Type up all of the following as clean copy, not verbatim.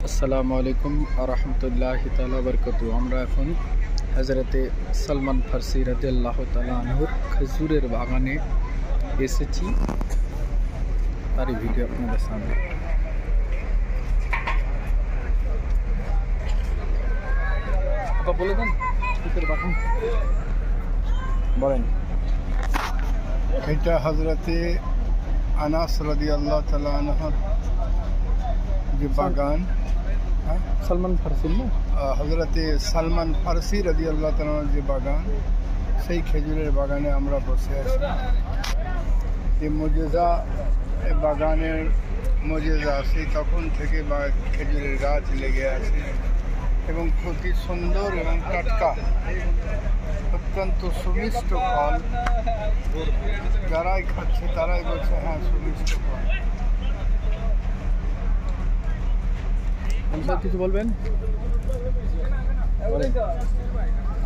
আসসালামু আলাইকুম আরহামতুল্লাহি তাআলা বারাকাতুহু। আমরা এখন হযরতে সালমান ফারসি রাদিয়াল্লাহু তাআলা আনহুর খেজুরের বাগানে এসেছি, তারই ভিডিও আপনাদের সামনে। আপা বলে দেন খেজুরের বাগান বলেন। এটা হযরতে আনাস রাদিয়াল্লাহু তাআলা আনহুর যে বাগান, সালমান ফারসি না, হযরতে সালমান ফারসি রাদিয়াল্লাহু তাআলা যে বাগান, সেই খেজুরের বাগানে আমরা বসে আছি। এই মুজিজা, এই বাগানের মুজিজা সেই তখন থেকে বা খেজুরের গাছ লেগে আছে এবং খুবই সুন্দর এবং টাটকা, অত্যন্ত সুমিষ্ট ফল। যারাই খাচ্ছে তারাই বলছে হ্যাঁ সুমিষ্ট ফল। কিছু বলবেন?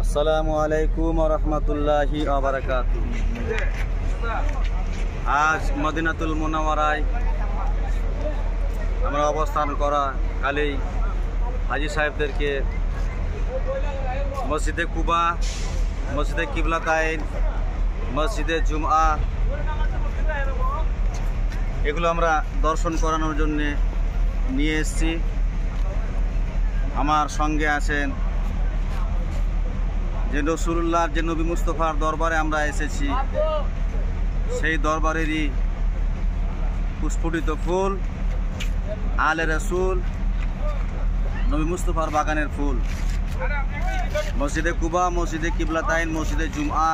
আসসালামু আলাইকুম ওয়া রাহমাতুল্লাহি ওয়া বারাকাতুহু। আজ মদিনাতুল মুনাওয়ারায় আমরা অবস্থান করা কালেই হাজী সাহেবদেরকে মসজিদে কুবা, মসজিদে কিবলাতাইন, মসজিদে জুমআ এগুলো আমরা দর্শন করানোর জন্য নিয়ে এসেছি। আমার সঙ্গে আছেন যে রাসূলুল্লাহর যে নবী মুস্তাফার দরবারে আমরা এসেছি, সেই দরবারেরই পুষ্পটিত ফুল আলে রাসূল নবী মুস্তাফার বাগানের ফুল। মসজিদে কুবা, মসজিদে কিবলাতাইন, মসজিদে জুমআ,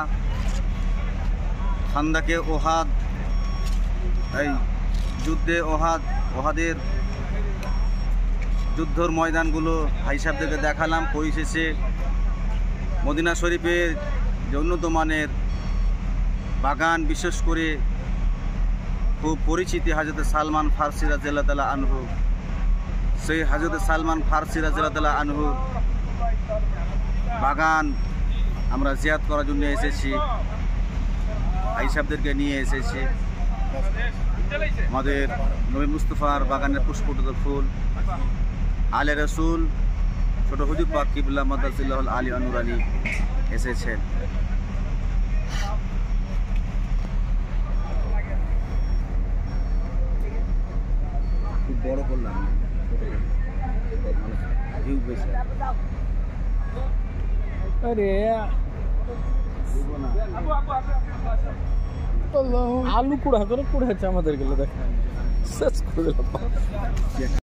খান্দাকে ওহাদ, এই যুদ্ধে ওহাদের যুদ্ধর ময়দানগুলো ভাই সাহেবদেরকে দেখালাম। পরিশেষে মদিনা শরীফের যে উন্নত মানের বাগান, বিশেষ করে খুব পরিচিতি হযরতে সালমান ফারসি রাদিয়াল্লাহু তাআলা আনহু, সেই হযরতে সালমান ফারসি রাদিয়াল্লাহু তাআলা আনহু বাগান আমরা জিয়ারত করার জন্য এসেছি, ভাই সাহেবদেরকে নিয়ে এসেছি। আমাদের নবী মুস্তাফার বাগানের পুষ্পটিত ফুল আলে রাসূল ছোট হুজুর পাক কিবলা মাদাসিল্লাহুল আলী আনুরানি এসেছেন। খুব বড় করলাম, আরে আলু কুড়া করে কুড়াচ্ছে আমাদের গেলে দেখা শেষ করে দিলাম।